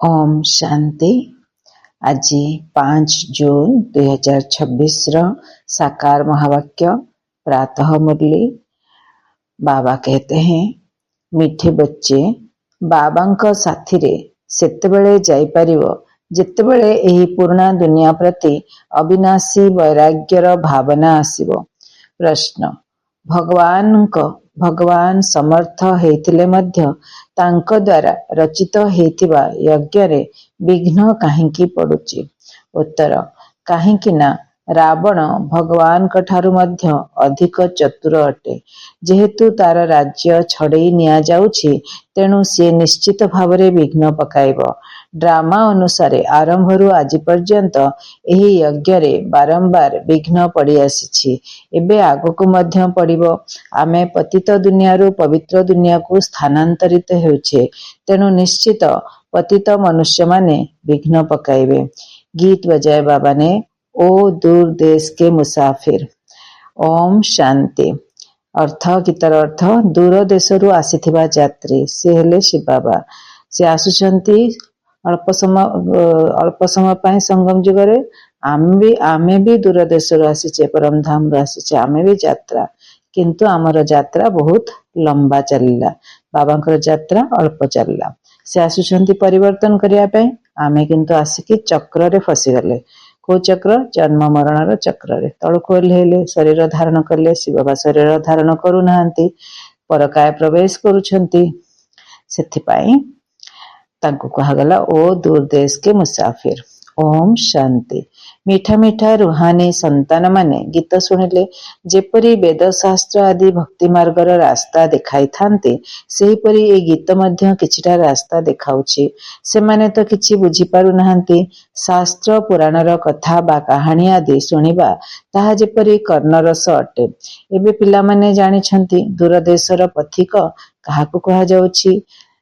ओम शांति। आज 5 जून 2026 साकार महावाक्य प्रातः मुरली। बाबा कहते हैं, मिठे बच्चे बाबांक साथीरे सेतेबेले जाइपारिबो जेतेबेले एही पुराणा दुनिया प्रति अविनाशी वैराग्यर भावना आसिबो। प्रश्न, भगवान समर्थ हेतिले मध्य तांक द्वारा रचित हेतिबा यज्ञरे विघ्न काहींकी पड़ुची? उत्तर, काहींकी ना रावण भगवान ठारू मध्य अधिक चतुर अटे। जेहेतु तार राज्य छड़ेई निया जाउछि तेणु सी निश्चित भावरे विघ्न पकाइब। ड्रामा अनुसारे आरंभरू आज पर्यंत एही यज्ञरे बारंबार विघ्न पड़ी आसीछि, एबे आगकु मध्य पड़िबो। आमे पतित दुनियारू पवित्र दुनिया को स्थानांतरित हेउछे, तेणु निश्चित पतित मनुष्य माने विघ्न पकाइबे। गीत बजाए बाबा ने, ओ दूर देश के मुसाफिर। ओम शांति। अर्थ, गीतर अर्थ, दूर देशरू आसीथिबा यात्री से हेले शिव बाबा। से आसुचंती अल्प समय पाए संगम जुगरे। आमे भी दूर देशरू आसीचे, परम धाम आसीचे, आमे भी यात्रा, किंतु आमर यात्रा बहुत लंबा चलला, बाबांकर यात्रा अल्प चलला। से आसुचंती परिवर्तन करिया पे, आमे किंतु आसिकी चक्र रे फसी गले। को चक्र? जन्म मरणर चक्र रे। तळको ओल्हेले, शरीर धारण कले। शिव बाबा शरीर धारण करू नाहंती, परकाय प्रवेश करूछंती। सेथिपाई तांको कहागला, ओ दूर देश के मुसाफिर। ओम शांति। मीठा मीठा रुहानी संतान माने गीत शुणिले जेपरी वेद शास्त्र आदि भक्ति मार्गर रास्ता देखाई थांते, सेहीपरि ए गीत मध्य किछिटा रास्ता देखाउछि। सेमाने तो किछि बुझी पारु नाहंती। शास्त्र पुराणर कथा बा कहानी आदि शुणिबा ताहा जेपरी कर्णरस अटे। एबे पिलामाने जानिछंती दूर देशर पथिक काहाकु कहा जाउछि।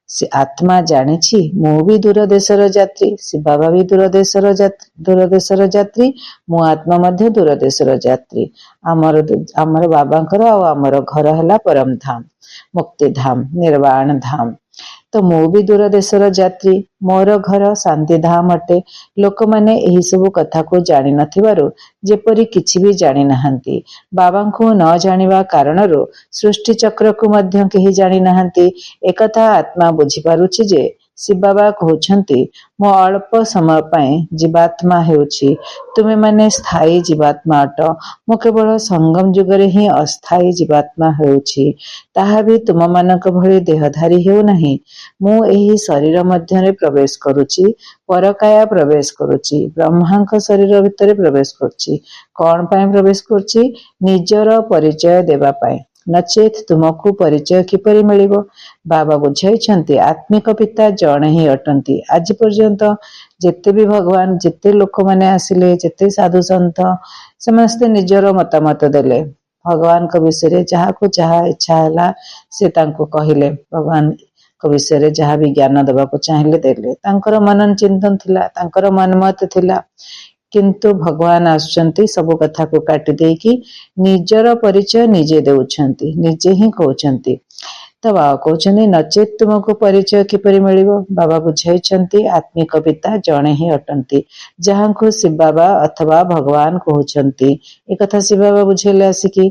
से आत्मा जानिछि मु भी दूर देशर यात्री, शिव बाबा भी दूर देशर यात्री, मु आत्मा मध्य दूर देशर यात्री। आमर बाबांकर आ आमर घर हला परम धाम, मुक्ति धाम, निर्वाण धाम। तो मु भी दूर देशर यात्री, मोर घर शांति धाम अटे। लोक माने एही सब कथा को जानि नथिबारु जेपरी किछि भी जानि नाहंती। बाबांको न जानिबा कारणरो सृष्टि चक्र को मध्य केही जानि नाहंती। एकथा आत्मा बुझी पारुछि जे शिव बाबा कहउछंती, मो अल्प समय पाए जीवात्मा हेउछि, तुमे माने स्थायी जीवात्मा अट। मो केवल संगम जुगरे ही अस्थायी जीवात्मा हेउछि, ताहा भी तुम मानक भଳି देहधारी हेउ नाही। मु एही शरीर मध्यरे प्रवेश करूछि, परकाया प्रवेश करूछि, ब्रह्मांक शरीर भितरे प्रवेश करूछि। कौन पाए प्रवेश करूछि? निजर परिचय देबा पाए, नचेत तुमको परिचय किपरि मिलिबो? बाबा बुझाइछंती, आत्मिक पिता जणे ही अटंती। आज पर्यंत जेते भी भगवान, जेते लोक माने आसिले, जेते साधु संत, समस्ते निजर मतामत देले। भगवान को विषय जहा को जहा इच्छा हला से तांको कहिले। भगवान को विषय जहा भी ज्ञान देबा को चाहिले देले। तांकर मनन चिंतन थिला, तांकर मनमत थिला, किंतु भगवान आसुचंती सब कथा को काटी देकी निजर परिचय निजे देउछंती, निजे ही कहउछंती। तो बाबा कहउछंती, नचेत तुमको परिचय किपरि मिलिबो? बाबा बुझाइछंती, आत्मिक पिता जणे ही अटंती, जहांको शिव बाबा अथवा भगवान कहउछंती। ए कथा शिव बाबा बुझेले आसिकी।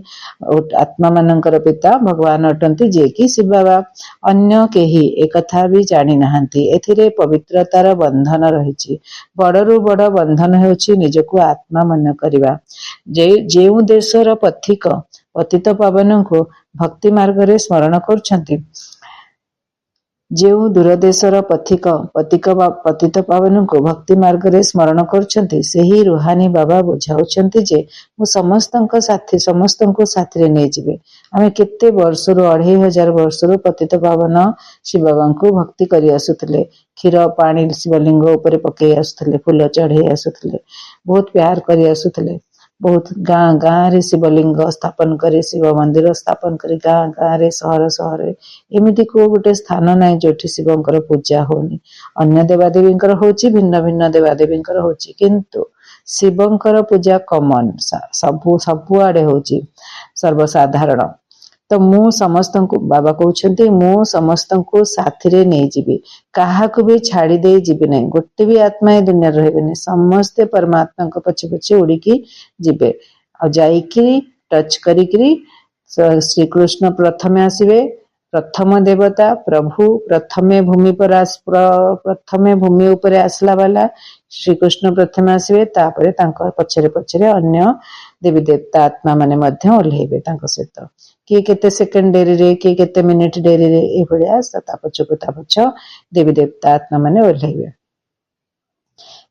आत्मा मानकर पिता भगवान अटंती, जे कि शिव बाबा। अन्य केही ए कथा भी जानि नाहंती। एथिरे पवित्रतार बंधन रहिछि। बड़रू बड़ बंधन हेउछि निजको आत्मा मन करिबा। जेउ देशर पथिक पतित पावन को भक्ति मार्ग रे स्मरण करुछंती, जेउ दूर देशर पथिक पतित पावन को भक्ति मार्ग रे स्मरण करुछंती, सेही रुहानी बाबा बुझाउछंती जे मु समस्तंको साथी रे नै जिवे। आमे केते वर्षरु 2500 वर्षरु पतित पावन शिव बाबांको भक्ति करि आसुतले। क्षीर पानी शिवलिंग ऊपर पकई आसुतले, फूल चढ़े आसुतले, बहुत प्यार करि आसुतले। बहुत गाँ रे शिवलिंग स्थापन करे, शिव मंदिर स्थापन करे, गाँ रे सहर एमिति को गोटे स्थान नाइ जोठी शिवंकर पूजा होनी। अन्य देवादेवींकर होची, भिन्न भिन्न देवादेवींकर होची, किंतु शिवंकर पूजा कॉमन, सबु आडे होची, सर्वसाधारण। तो मु समस्तंकु बाबा कहउछंती मु समस्तंकु साथिरे नै जिबी काहाकु भी छाड़ी दे जिबी नै गोटे भी आत्मा ए दुनिया रहबेनी समस्ते परमात्मा को पछे पछे उड़ीकी जिबे आ जाईकी टच करिकरी श्री कृष्ण प्रथमे आसीबे प्रथम देवता प्रभु प्रथमे भूमि पर प्रथमे भूमि उपरे आसला वाला श्री कृष्ण प्रथमे आसीबे तापरे तांको पछरे पछरे अन्य देवी देवता आत्मा माने मध्य ओल्हेबे तांको सहित किए केते सेकेंड डेरी रे किए केते मिनिट डेरी रे ए भलिया ता पछ देवी देवता आत्मा माने ओल्हेबे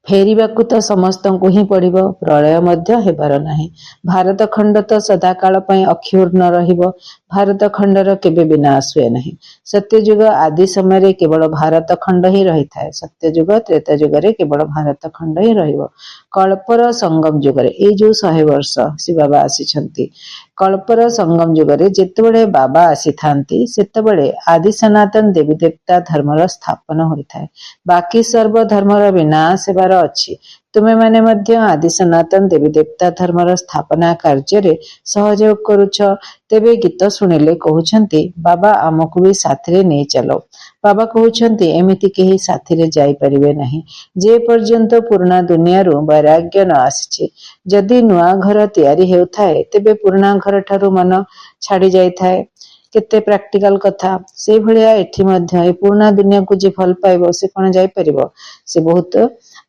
फेरिबाकू तो समस्तंकु ही पड़िबो प्रलय मध्य हेबार नाही भारत खंड तो सदा काल पई अक्षुर्ण रहिबो भारत खंडर केबे विनाश हुए नहीं सत्ययुग आदि समय रे केवल भारत खंड ही रही थाए सत्ययुग त्रेता युग रे केवल भारत खंड ही रहिबो कल्पर संगम युग रे ए जो 100 वर्ष श्री बाबा आसीछंती कल्पर संगम युग रे जेतेबेले बाबा आसी थांती सेतेबेले आदि सनातन देवी देवता धर्मर स्थापन होई थाए बाकी सर्व धर्मर विनाश हेबार अछि तुमे माने मध्य आदि सनातन देवी देवता धर्मर स्थापना कार्य रे सहयोग करूछ तेबे गीत सुनिले कहउछंती बाबा आमको भी साथरे नै चलो बाबा कहउछंती एमिति केही साथरे जाई परिबे नहीं जे पर्यंत पूर्णा दुनिया रो वैराग्य न आसीछि जदि नुआ घर तयारी हेउथाए तेबे पूर्णा घर ठारू मन छाड़ी जाई थाए केते प्रैक्टिकल कथा से भलिया एठी मध्य ए पूर्णा दुनिया को जे फल पाइबो से कोन जाई परिबो से बहुत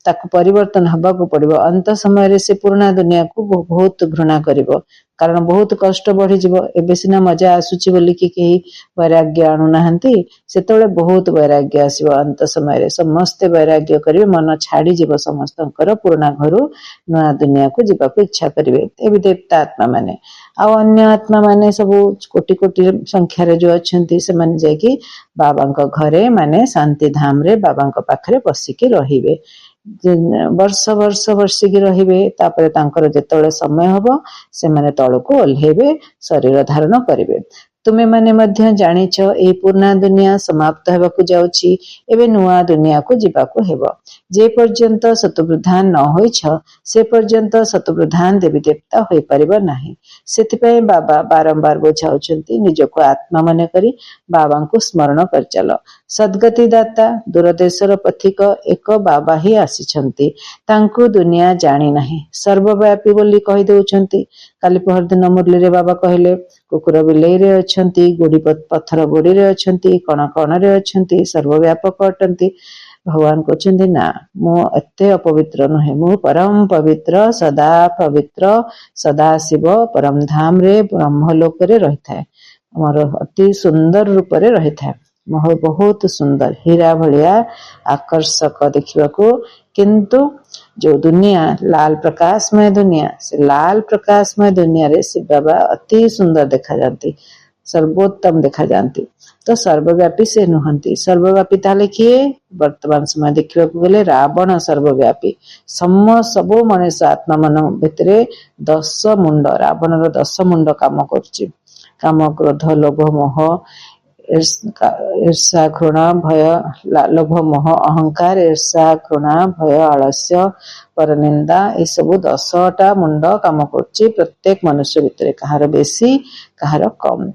ताकू परिवर्तन हबाकू पड़िबो अंत समय रे से पुराना दुनिया को बहुत घृणा करिवो कारण बहुत कष्ट बढ़ी जिवो एबे सिना मजा आसुची बोली कि केही वैराग्य आनु नाहंती सेतोले बहुत वैराग्य आसीबो अंत समय रे समस्त वैराग्य करिवे मन छाड़ी जिवो समस्तंकर पुराना घरु नया दुनिया को जिबाकू इच्छा करिवे एबे देवता आत्मा माने आ अन्य आत्मा माने सब कोटि कोटि संख्या रे जो अछंती से माने जाकी बाबांक घरे माने शांति धाम रे बाबांक पाखरे बसिके रहिबे वर्ष वर्ष वर्षिकी रहिबे तापरे तांकर जेतोले समय हबो से माने तळको ओल्हेबे शरीर धारण करिवे तुमे माने मध्य जानिछ ए पूर्णा दुनिया समाप्त हेबाकू जाउची एबे नुआ दुनिया को जिबाकू हेबो जे पर्यंत शतप्रधान न होइछ से पर्यंत शतप्रधान देवी देवता होई परिबो नाही सेतिपय बाबा बारंबार बुझाउचंती निजको आत्मा माने करी बाबा को स्मरण कर चलो सद्गति दाता दूरदेशर पथिक एक बाबा ही आसीछंती तांको दुनिया जानी नाही सर्वव्यापी बोली कहि देउछंती काली पहर दिन मुरली रे बाबा कहले कुकुर बिलेई रे अछंती गोडी पत्थर गोडी रे अछंती कण कण रे अछंती सर्वव्यापक अटंती भगवान कहते ना मु एते अपवित्र नुहे मु परम पवित्र सदा शिव परम धाम रे ब्रह्मलोक रे रही थाए मोर अति सुंदर रूप रे रही थाए मोह बहुत सुंदर हीरा भलिया आकर्षक देखिबाकू किंतु जो दुनिया लाल प्रकाशमय दुनिया से लाल प्रकाशमय दुनिया रे शिव बाबा अति सुंदर देखा जाती सर्वोत्तम देखा जाती तो सर्वव्यापी से नुहंती सर्वव्यापी ताले किए वर्तमान समय देखिबा गले रावण सर्वव्यापी सबो मनुष्य आत्मा मन भितरे 10 मुंड रावणर 10 मुंड काम करछि काम क्रोध लोभ मोह ईर्षा घृणा भय लोभ मोह अहंकार ईर्षा घृणा भय आलस्य पर निंदा ए सब 10टा मुंड काम करछि प्रत्येक मनुष्य भितरे कहार बेसी कहार कम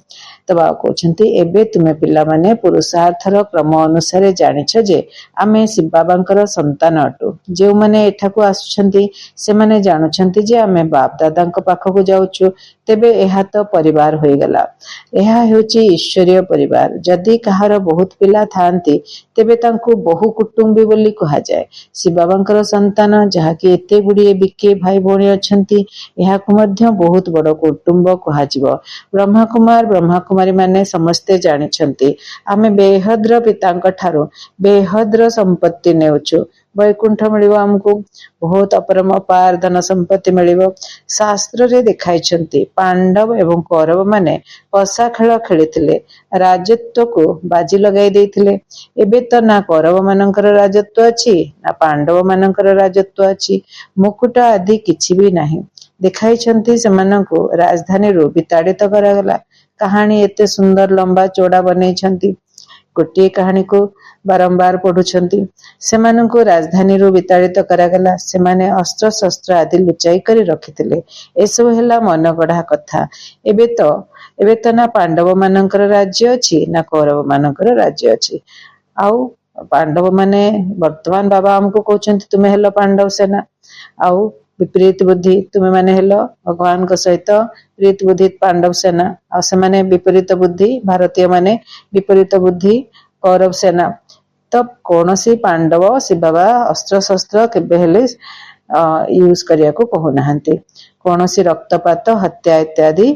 तो बाबा कहते एबे तुमे पिला माने पुरुषार्थर क्रम अनुसार जानिछ जे आमे शिव बाबांकर संतान अटु जे माने एठाकू आसुछंती से माने जानुछंती जे आमे बाप दादांक पाखकू जाउछु तेबे एहा तो परिवार होई गला एहा हेउची ईश्वरीय परिवार जदि कहार बहुत पिला थांती तेबे तांकू बहु कुटुंबी बोली कहा जाए शिव बाबांकर संतान जहा कि एते गुडिए बिके भाई भौणी अछंती एहाकू मध्य बहुत बड़ कुटुंब कहा जिवो ब्रह्मा कुमारी माने समस्ते जानिछंती आमे बेहद्र पितांक ठारो बेहद्र संपत्ति नेउछु वैकुंठ मिलिबो हमको बहुत अपरम अपार धन संपत्ति मिलिबो शास्त्र रे देखाइछंती पांडव एवं कौरव माने पसा खेल खेलिथिले राजत्व को बाजी लगाई देथिले एबे तो ना कौरव मानकर राजत्व अछि ना पांडव मानकर राजत्व अछि मुकुट आदि किछि भी नाही देखाइछंती सेमानंको राजधानी रो विताड़ित करागला कहानी एते सुंदर लंबा चौड़ा बनेइछंती गोटे कहानी को बारंबार पढ़ुछंती सेमानंको राजधानी रो विताड़ित करागला सेमाने अस्त्र शस्त्र आदि लुचाई करी रखिथिले एसब हेला मन गढ़ा कथा एबे तो एबे तो ना पांडव मानकर राज्य अच्छी ना कौरव मानकर राज्य अच्छी। आउ पांडव माने वर्तमान बाबा हमको कहते तुम्हें हेलो पांडव सेना, आउ विपरीत बुद्धि तुम्हें माने हेलो भगवान को सहित प्रीत बुद्धि पांडव सेना, आ से माने विपरीत बुद्धि भारतीय माने विपरीत बुद्धि कौरव सेना। तब कौन सी पांडव से बाबा अस्त्र शस्त्र केबे हेले यूज करिया को कहूना, कौन सी रक्तपात हत्या इत्यादि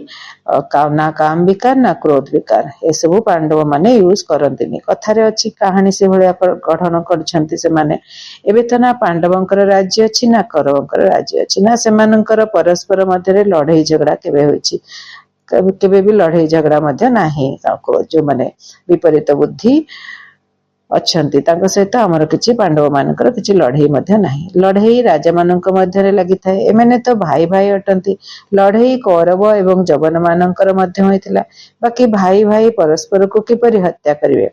ना काम विकार ना क्रोध विकार ए सब पांडव माने यूज करंतिनी। कथारे अछि कहानी से भलिया गठन करछंती से माने। एबे त ना पांडवंकर राज्य अछि ना कौरवंकर राज्य अछि, ना सेमानंकर परस्पर मध्य लड़ाई झगड़ा केबे होइछि, केबे भी लड़ाई झगड़ा मध्य नाही। जो माने विपरीत बुद्धि अच्छंती तांको सहित हमर किछि पांडव मानकर किछि लड़ाई मध्य नाही। लड़ाई राजा मानक मध्य लगी थाए, एमाने तो भाई भाई अटंती। लड़ाई कौरव एवं जवन मानकर मध्य होइतिला, बाकी भाई भाई परस्पर को किपरि हत्या करिवे।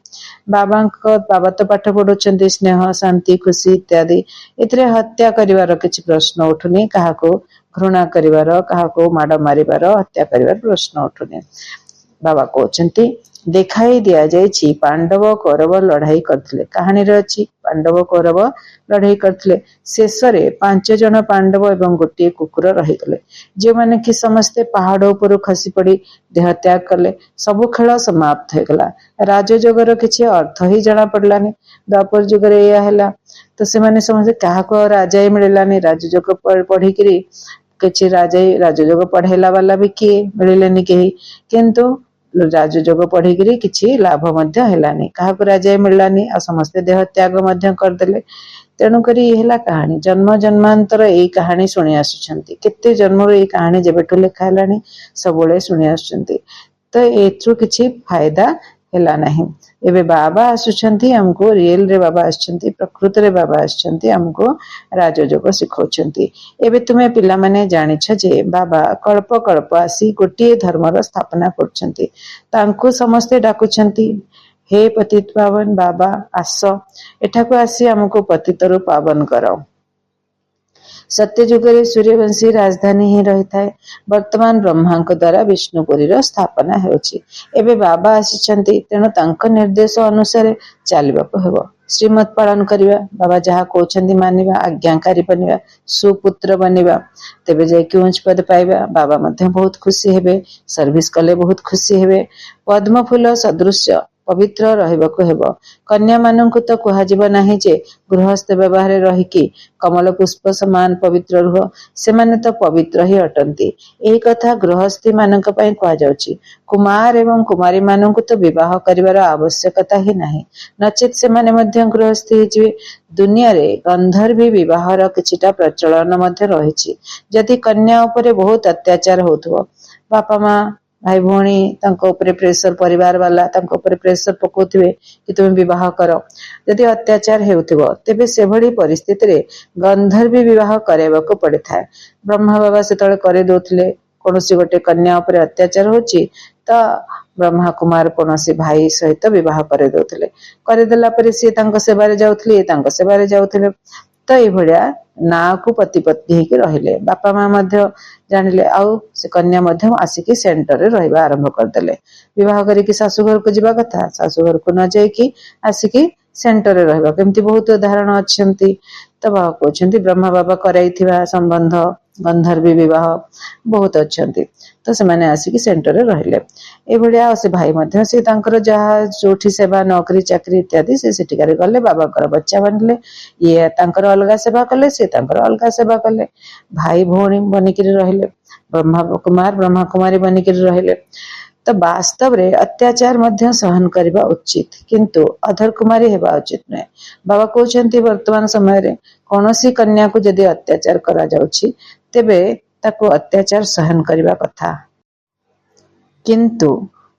बाबा तो पाठ पढ़ुछंती स्नेह शांति खुशी इत्यादि, एथिरे हत्या करिवार किछि प्रश्न उठुनी, काहाको घृणा करिवार काहाको माड मारिवार हत्या करिवार प्रश्न उठुनी। बाबा कहते देखाई दिया जाइछि पांडव कौरव लड़ाई करथिले। कहानी रे अछि पांडव कौरव लड़ाई करथिले। शेष रे 5 जन पांडव एवं गोटे कुकुर रहिगले, जे माने कि समस्ते पहाड़ ऊपर खसी पड़ी देह त्याग कले। सब खेल समाप्त हो गला। राजजोगर किछि अर्थ ही जଣା पड़लानी। द्वापर जुग रे या हैला तो से माने समझे काहाको राजा मिललानी। राजजोग पढ़ी किरी किछि राजजोग पढ़ेला वाला भी किए मिलेनी केही, किंतु राजजोग पढ़ी किछि लाभ मध्य हेलानी, काहाको राजा मिललानी आ समस्ते देह त्याग मध्य करदेले। तेणु करी हेला कहानी जन्म जन्मांतर एई कहानी सुनी आसुछंती। केते जन्मरो एई कहानी जेबेठु लेखा हेलानी सबुळे सुनी आसुछंती, तो एथु किछि फायदा हेला नाही। एबे बाबा आसुछंती हमको रियल रे बाबा आसुछंती, प्रकृति रे बाबा आसुछंती हमको राजजोग सिखौछंती। एबे तुमे पिला माने जानिछ जे बाबा कल्प कल्प आसी गोटे धर्मर स्थापना करछंती। तांको समस्ते डाकुछंती हे पतित पावन बाबा आस एठाको आसी हमको पतितरु पावन करो। सत्य जुगरे सूर्यवंशी राजधानी ही रही थाए। वर्तमान ब्रह्मांक द्वारा विष्णुपुरी स्थापना हेउछि। एबे बाबा आसीचंती, तेणु तांको निर्देश अनुसार चलिबाको हेबो। श्रीमत पालन करिबा, बाबा जहा कहउछंती मानिबा, आज्ञाकारी बनिबा, सुपुत्र बनिबा, तेबे जायकि उच्च पद पाइबा। बाबा मध्य बहुत खुशी हेबे, सर्विस कले बहुत खुशी हेबे। पद्म फूल सदृश पवित्र रहिबाको हेबो। कन्या मानंकु तो कुहाजिबा नाही जे गृहस्थ व्यवहार रहिकी कमल पुष्प समान पवित्र रुह, सेमाने तो पवित्र ही अटंती। एही कथा गृहस्थी मानंक पई कुहा जाउछि। कुमार एवं कुमारी मानंकु तो विवाह करिवार आवश्यकता ही नाही, नचेत सेमाने मध्य गृहस्थी जिवे। दुनिया रे गंधर्वी विवाहर किछिटा प्रचलन मध्य रहिछि। जदि कन्या उपरे बहुत अत्याचार होथुवो, बापा मां भाई भौणी तांको उपरे प्रेशर, परिवार वाला तांको उपरे प्रेशर पकोथिबे कि तुमे विवाह करो, जदि अत्याचार हेउथिबो तेबे सेभଳି परिस्थिति रे गंधर्वी विवाह करेबाको पड़िथाए। ब्रह्मा बाबा सेतळे करे दोथले कोनोसी गोटे कन्या उपरे अत्याचार होछि त ब्रह्मा कुमार कोनोसी भाई सहित विवाह करे दोथले। करे देला परे से तांको सेबारे जाउथले, तांको सेबारे जाउथले। तो ये भलिया ना को पति पत्नी ही रहिले। बापा मां मध्य जानिले, आउ से कन्या मध्य आसिकी सेंटर रे रहिबा आरंभ करदेले। विवाह करिकी शाशु घर को जिबा कथा, शाशु घर को न जाइकी आसिकी सेंटर रे रहिबा। केमती बहुत उदाहरण अछंती। तो बाबा कहउछंती ब्रह्मा बाबा कराइथिबा संबंध गंधर्वी विवाह बहुत अछंती। तो से माने आसिकी सेंटर रे रहिले। ए भलिया से भाई मध्य से तांकर जहा जोठी सेवा नौकरी चाकरी इत्यादि से सेटिकारे गले, बाबा कर बच्चा बनले। ये तांकर अलगा सेवा कले, से तांकर अलगा सेवा कले। भाई भौणी बनिकिरी रहिले, ब्रह्मा कुमार ब्रह्मा कुमारी बनिकिरी रहिले। तो वास्तव रे अत्याचार मध्य सहन करबा उचित, किंतु अधर कुमारी हेबा उचित नहे। बाबा कहउछंती वर्तमान समय रे कोनोसी कन्या को यदि अत्याचार करा जाउछि तेबे ताको अत्याचार सहन करबा कथा, किंतु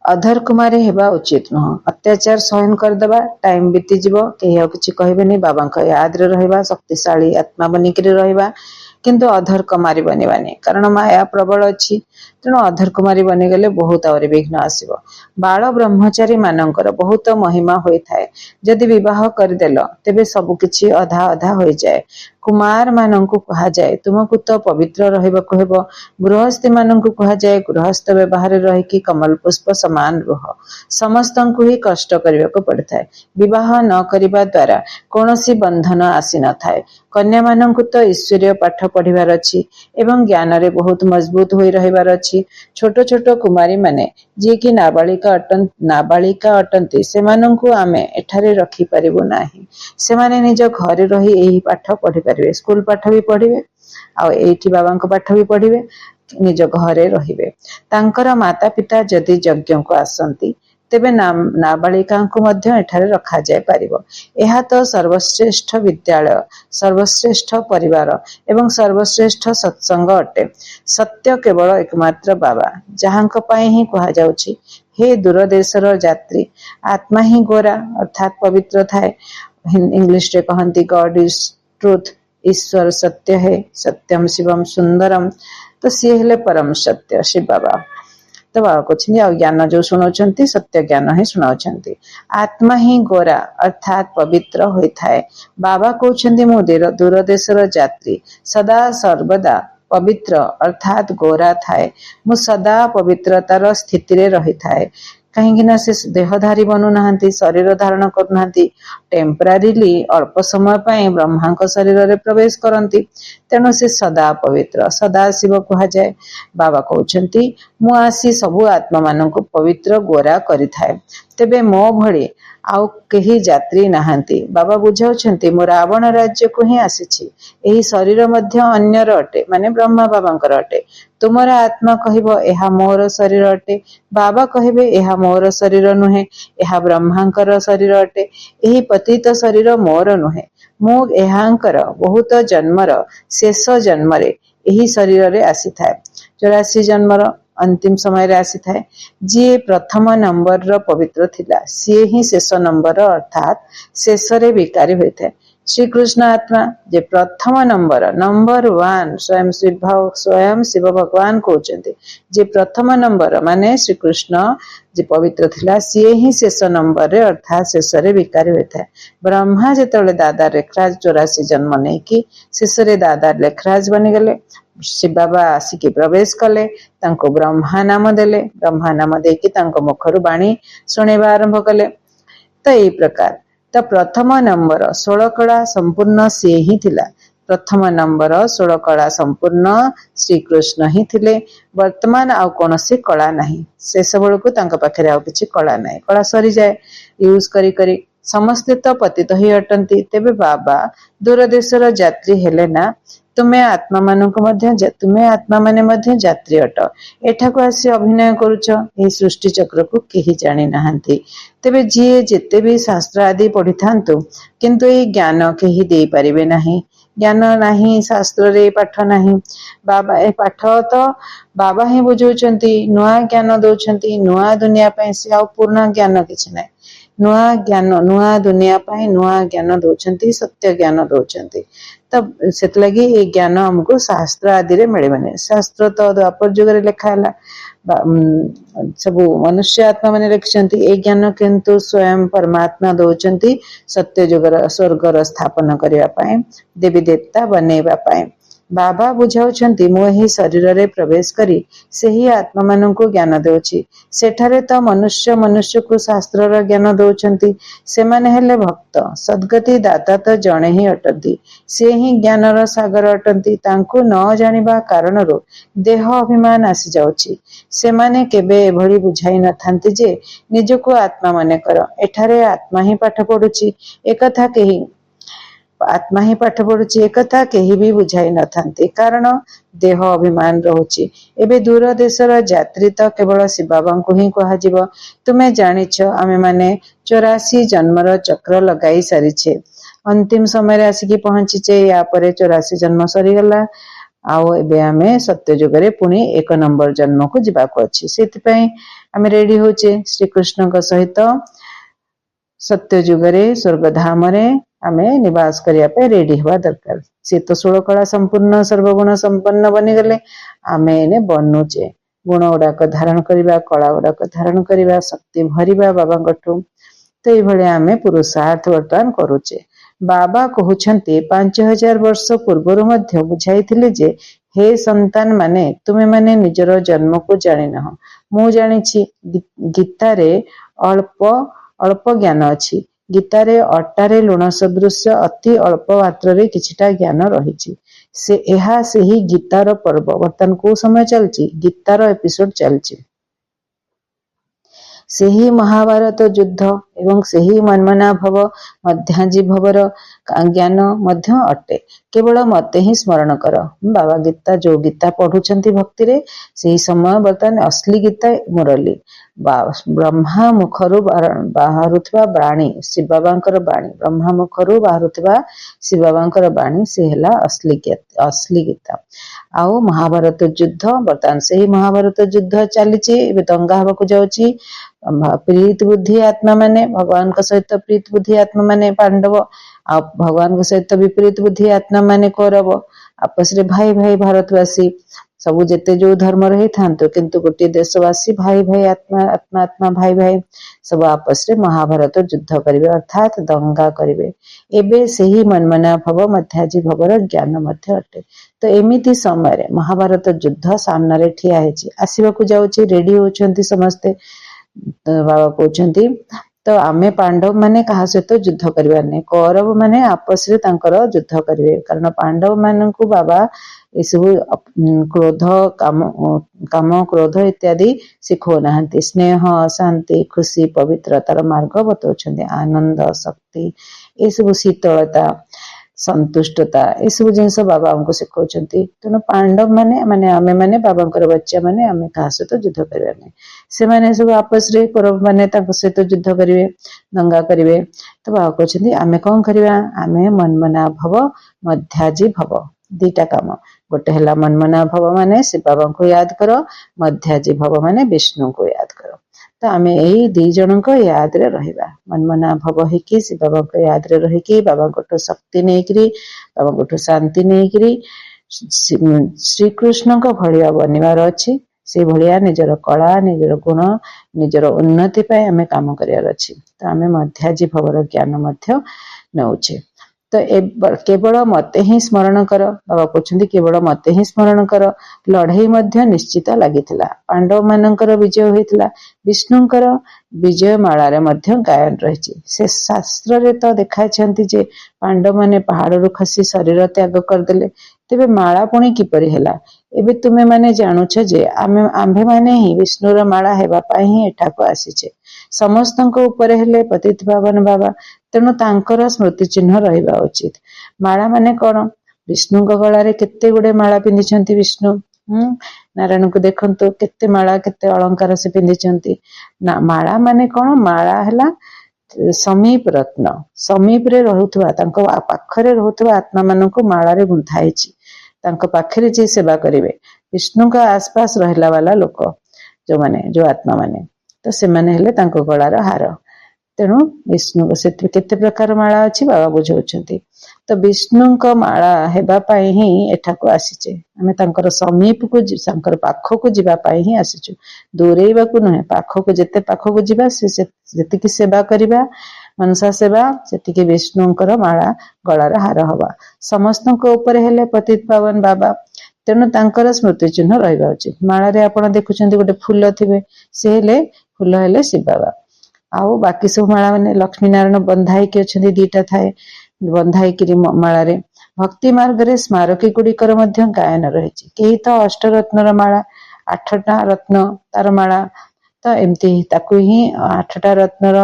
अधर कुमारी हेबा उचित नह। अत्याचार सहन करदबा, टाइम बीती जीवो, केही आ किछि कहबेनी, बाबांक याद रे रहिबा, शक्तिशाली आत्मा बनिकिरी रहिबा, किंतु अधर कुमारी बनिबानी, कारण माया प्रबल अछि। तेणु अधर कुमारी बनीगले बहुत आहुरी विघ्न आसिब। बाल ब्रह्मचारी मानकर बहुत महिमा होइथाए। जदि विवाह करदेल तेबे सबु किछि अधा अधा होई जाए। कुमार मानंकु कहा जाए तुमको तो पवित्र रहिबाकु हेबो। गृहस्थी मानंकु कहा जाए गृहस्थ व्यवहार रहिकी कमल पुष्प समान रुह। समस्तंकु ही कष्ट करिबाकु पड़िथाए। विवाह न करिबा द्वारा कोनोसी बंधन आसी न थाए। कन्या मानंकु तो ईश्वरीय पाठ पढ़िबार अछि एवं ज्ञान रे बहुत मजबूत होई रहिबार अछि। छोट छोट कुमारी माने जे कि नाबालिका अटंती सेमानंकु आमे एठारे रखी परिबु नाही। सेमाने निज घरे रही एही पाठ पढ़ी परिबे। स्कूल पाठ भी पढ़िबे आ एठी बाबांको पाठ भी पढ़िबे। निज घरे रहिबे। तांकर माता पिता जदि यज्ञ को आसंती तेबे नाबालिका को मध्य एठारे रखा जाय परिबो। एहा तो सर्वश्रेष्ठ विद्यालय, सर्वश्रेष्ठ परिवार एवं सर्वश्रेष्ठ सत्संग अटे। सत्य केवल एकमात्र बाबा जहांक पई ही कहा जाउछि हे दूर देशर यात्री आत्मा ही गोरा अर्थात पवित्र थाए। इंग्लिश रे कहंती गॉड इज ट्रुथ, ईश्वर सत्य है, सत्यम शिवम सुंदरम। तो सी हेले परम सत्य शिव बाबा। तो बाबा कहते आ ज्ञान जो शुणाउछंती सत्य ज्ञान ही शुणाउछंती। आत्मा ही गोरा अर्थात पवित्र होइथाए। बाबा कहउछंती मो दूर देशर यात्री सदा सर्वदा पवित्र अर्थात गोरा थाए। मु सदा पवित्रतार स्थिति रे रही थाए। कहीं से देहधारी बनू नाहंती, शरीर धारण करू नाहंती। टेम्परारीली अल्प समय पाए ब्रह्मा शरीर रे प्रवेश करती। तेणु से सदा पवित्र सदा शिव कहा जाए। बाबा कहउछंती मु आसी सबु आत्मा मानंकु पवित्र गोरा करिथाए। तेबे मो भଳି आउ केही यात्री नाहंती। बाबा बुझाउछंती मो रावण राज्य को ही आसीछि। एही शरीर मध्य अन्यर अटे माने ब्रह्मा बाबांकर अटे। तुमर आत्मा कहिबो एहा मोर शरीर अटे। बाबा कहिबे एहा मोर शरीर नुहे, एहा ब्रह्मांकर शरीर अटे। एही पतित शरीर मोर नुहे। मु एहांकर बहुत जन्मर शेष जन्मरे एही शरीर रे आसी थाए। 84 जन्मर अंतिम समय रे आसी थाए। जे प्रथम नंबर रो पवित्र थिला सी ही शेष नंबर अर्थात शेष रे विकारी होइथाए। श्री कृष्ण आत्मा जे प्रथम नंबर 1 स्वयं शिव भगवान कहउछंती जे प्रथम नंबर माने श्री कृष्ण जे पवित्र थिला सी ही शेष नंबर रे अर्थात शेष रे विकारी होइथाए। ब्रह्मा जेतले दादा लेखराज 84 जन्म नै कि शेष रे दादा लेखराज बनि गले। शिव बाबा आसिकी प्रवेश कले, तांको ब्रह्मा नाम देले। ब्रह्मा नाम देकी तांको मुखरु बाणी सुनेबा आरंभ कले। तो एई प्रकार तो प्रथम नंबर 16 कला संपूर्ण से ही थिला। प्रथम नंबर 16 कला संपूर्ण श्री कृष्ण ही थिले। वर्तमान आउ कोनोसी कला नहीं। शेष बेलू तांको पाखरे आउ किछि कला नहीं। कला सरी जाए यूज करी करी समस्ते तो पतित ही अटंती। तेबे बाबा दूर देशर यात्री हेले ना। तुम्हें आत्मा माने मध्य यात्री अट। एठाकु आसी अभिनय करुछ। एही सृष्टि चक्र को केही जानि नाहंती। तेबे जी जेते भी शास्त्र आदि पढ़ी थांतु किंतु एही ज्ञान केही देई परिबे नाही। ज्ञान नाही, शास्त्र रे पाठ नाही। बाबा ए पाठ तो बाबा ही बुझौछंती, नुआ ज्ञान दउछंती। नुआ दुनिया पई से आ पूर्ण ज्ञान किछ नाही। नुआ ज्ञान नुआ दुनिया पई नुआ ज्ञान दउछंती, सत्य ज्ञान दउछंती। तब सेत लगी ए ज्ञान हमको शास्त्र आदि रे मिलबने। शास्त्र तो द्वापर जुग रे लिखा हला। सब मनुष्य आत्मा माने लिखछंती। ए ज्ञान किंतु स्वयं परमात्मा दउछंती सत्य जुगर स्वर्गर स्थापन करिया पाए, देवी देवता बनेबा पाए। बाबा बुझाउछंती मु एही शरीर रे प्रवेश करी सेही आत्मा मानंकु ज्ञान देउछि। सेठारे तो मनुष्य को शास्त्र रा ज्ञान दउछंती। से माने हेले भक्त। सद्गति दाता तो जणे ही अटंती। से ही ज्ञान रा सागर अटंती। तांको न जानिबा कारणरो देह अभिमान आसी जाउछि। से माने केबे एभଳି बुझाई न थांती जे निजको आत्मा माने कर। एठारे आत्मा ही पाठ पढुछि एकथा केही आत्मा ही पाठ पढुछि एकथा केही भी बुझाई न थांती। कारण देह अभिमान रहुछि। एबे दूर देशर यात्री तो केवल शिव बाबांको ही कहा जिवो। तुमे जानिछ आमे माने 84 जन्मर चक्र लगाई सारिछे। अंतिम समय रे आसिकी पहुंचीचे। या परे 84 जन्म सरी गला। आउ एबे आमे सत्य जुगरे पुणी 1 नंबर जन्म को जिबाको अछि। सेति पई आमे रेडी होचे श्री कृष्ण को सहित सत्य जुगरे स्वर्ग धाम रे आमे निवास करिया पे रेडी हुआ दरकार। से तो 16 कला संपूर्ण सर्वगुण संपन्न बनी गले। आमे ने बनूचे गुण गुड़ाक धारण करवा, कला गुड़ाक धारण करवा, शक्ति भरिबा बाबांकठू। तो ये आम पुरुषार्थ बर्तमान करुचे। बाबा कहते 5000 वर्ष पूर्वर बुझाई जे हे संतान माने तुमे माने निजर जन्म को जानी ना। मु जानी गीतारे अल्प अल्प ज्ञान अच्छी। गीतारे अटारे लुण सदृश अति अल्प मात्रा किछिटा ज्ञान रही। से एहा से ही गीतार पर्व बर्तमान को समय चलची, गीतार एपिसोड चलची। से ही महाभारत युद्ध एवं से ही मनमना भव मध्याजी भवर ज्ञान मध्य अटे। केवल मते ही स्मरण कर। बाबा गीता जो गीता पढ़ुचंती भक्ति रे से समय बर्तमान असली गीता मुरली ब्रह्मा मुखरु बाहरुथिबा बाणी शिव बाबांकर बाणी, ब्रह्मा मुखरु बाहरुथिबा शिव बाबांकर बाणी से हेला असली गीता। आउ महाभारत युद्ध बर्तमान से ही महाभारत युद्ध चलीची, दंगा हवाकू जाउची। प्रीत बुद्धि आत्मा माने भगवान सहित प्रीत बुद्धि आत्मा माने पांडव, आ भगवान सहित विपरीत बुद्धि आत्मा माने कौरव। आपस रे भाई भाई भारतवासी सबू जेते जो धर्म रही था किंतु गोटे देशवासी भाई भाई आत्मा आत्मा आत्मा भाई भाई सब आपस रे महाभारत युद्ध करिवे, अर्थात दंगा करिवे। एबे से ही मनमना भव मध्याजी भवर ज्ञान मध्य अटे। तो एमिति समय महाभारत युद्ध सामने रे ठिया हेची, आसीबाकू जाउची, रेडी होचंती समस्ते। बाबा कहते तो आमे पांडव माने कहा सहित युद्ध करवा नहीं, कौरव माने आपस रे तांकर युद्ध करिवे। कारण पांडव माननकू बाबा ये सब क्रोध काम क्रोध इत्यादि सिखो नाहंती। स्नेह शांति खुशी पवित्रतार मार्ग बतौछंती। आनंद शक्ति ये सब शीतलता संतुष्टता ये सब जिनस बाबा हमको शिखौछंती। तेणु पांडव माने माने आमे माने बाबांकर बच्चा माने आमे कहा सहित युद्ध करवा नहीं। से माने सब आपस रे कौरव माने तांको सहित युद्ध करिवे, दंगा करिवे। तो बाबा कहछंती आमे कोन करवा, आमे मनमना भव मध्याजी भव। दीटा काम, गोटे हला मनमना भव माने शिव बाबा को याद करो, मध्याजी भव माने विष्णु को याद करो। तो आमे यही दी जन को याद रे रहिबा। मनमना भव हेकी शिव बाबा को याद रे रहिकी बाबा गोटो शक्ति नेकरी, बाबा गोटो शांति नेकरी श्री कृष्ण को भलिया बनिवार अछि। से भलिया निजर कला निजर गुण निजर उन्नति पाए आमे काम करियार अछि। तो आमे मध्याजी भवर ज्ञान मध्य नउछे। तो केवल मते ही स्मरण कर। बाबा कहते केवल मते ही स्मरण कर। लड़ाई मध्य निश्चित लागिथिला, पांडव मानकर विजय होइथिला। विष्णुंकर विजय माला रे मध्य गायन रहिछि। से शास्त्र रे तो देखाइछंती जे पांडव माने पहाड़रू खसी शरीर त्याग करदेले, तेबे माला पुणी किपरि हेला। एबे तुमे माने जानुछ जे आम्भे माने ही विष्णुर माला हेबा पाई ही एठाको आसीछे। समस्तंको उपरे हेले पतित पावन बाबा, तेणु तांकर स्मृति चिन्ह रहिबा उचित। माला माने कौन? विष्णु गलारे केते गुडे माला पिंधिछंती विष्णु। नारायण को देखंतु केते माला केते अलंकार से पिंधिछंती। ना माला माने कौन? माला हेला समीप रत्न, समीप रे रहुथुवा तांको पाखरे रहुथुवा आत्मा माननको माला रे गुंथा हेछि। तांको पाखरे जे सेवा करिवे, विष्णु का आसपास रहला वाला लोक जो माने जो आत्मा माने, तो से माने हेले तांको गलार हार। तेणु विष्णु से केते प्रकार माला अछि बाबा बुझाउछंती। तो विष्णु को माला हेबा पाई ही एठाको आसीचे। आमे तांकर समीप को तांकर पाखो को जिबा पाई ही आसीछु, दूरेइबा को नहे। पाखो को जेते पाखो को जिबा से जेतिकी सेवा करिबा मनसा सेवा सेतिकी विष्णुंकर माला गलार हार हवा। समस्तक ऊपर हेले पतित पावन बाबा, तेणु तांकर स्मृति चिन्ह रहिबा उचित। माला रे आपण देखुछंती गोटे फूल थिबे, से हेले फूल हेले शिव बाबा। आउ बाकी सब माला माने लक्ष्मी नारायण बंधाई के अछंती, दीटा थाए बंधाई किरी माला रे। भक्ति मार्ग रे स्मारकी गुड़िकर मध्य गायन रहिछि। केही तो अष्टरत्नर माला, 8टा रत्न तार माला, तो एमती ताकू ही 8टा रत्नर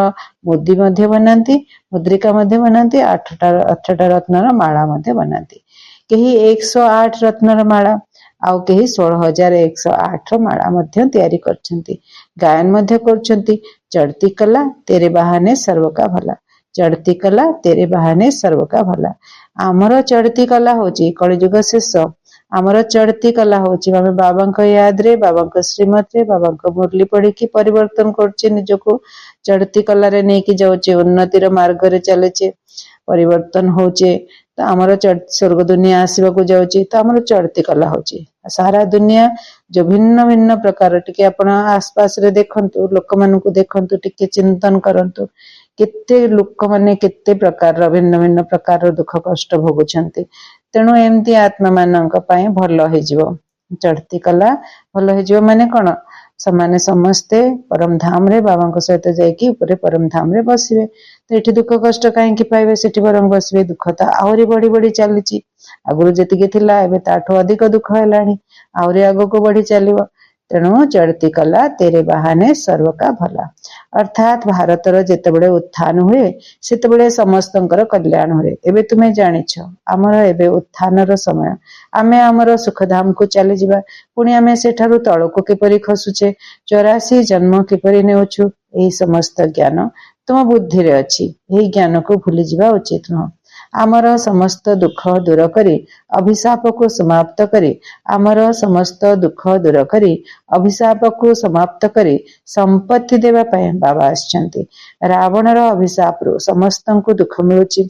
मुद्दी मध्य बनाती, मुद्रिका मध्य बनाती, 8टा रत्नर माला मध्य बनाती। केही 108 रत्नर माला आउ केही 16,108 माला मध्य तैयारी करछंती। गायन मध्य करछंती। चढ़ती कला तेरे बहाने सर्व का भला, चढ़ती कला तेरे बहाने सर्व का भला। आमर चढ़ती कला होची कलिजुग शेष। आमर चढ़ती कला होची आमे बाबांक याद रे, बाबांक श्रीमत रे, बाबांक मुरली पढ़ी की परिवर्तन करछे निजको। चढ़ती कला रे नेकी जाउचे, उन्नतिर मार्ग रे चलेचे, परिवर्तन होचे। तो आमर स्वर्ग दुनिया आसीबाकू जाउची, तो आमर चढ़ती कला होची। सारा दुनिया जो भिन्न भिन्न प्रकार टिके आपण आसपास रे देखंतु लोक मानकु देखंतु टिके चिंतन करंतु केते लोक माने केते प्रकार भिन्न भिन्न प्रकार दुख कष्ट भोगुछंती तेणु एमती आत्मा मानक पई भलो हे जिवो चढ़ती कला भलो हे जिवो माने कोन समाने समस्ते परम धाम रे बाबा सहित जाइकी ऊपर परम धाम रे बसिबे तो ये दुख कष्ट कहीं पाइबे से बरम बसवे दुख तो आहरी बढ़ी बढ़ी चली आगुरी जी थिला एबे ताठू अधिक दुख है आहरी आग को बढ़ी चलो तेणु चढ़ती कला तेरे बहाने सर्व का भला अर्थात भारतर जितेबले उत्थान हुए से समस्त कल्याण हुए एबे तुम्हें जानिछ आमर एबे उत्थान समय आमे आमर सुखधाम को चली जावा पुणी आमे सेठारु तळको किपरि खसुचे 84 जन्म किपरि नेउछु एही समस्त ज्ञान तुम बुद्धि रे अछि एही ज्ञान को भूली जिबा उचित न आमर समस्त दुख दूर करी अभिशाप को समाप्त करी आमर समस्त दुख दूर करी अभिशाप को समाप्त करी संपत्ति देवा पाए बाबा आछंती रावणर अभिशाप रु समस्त को दुख मिलुची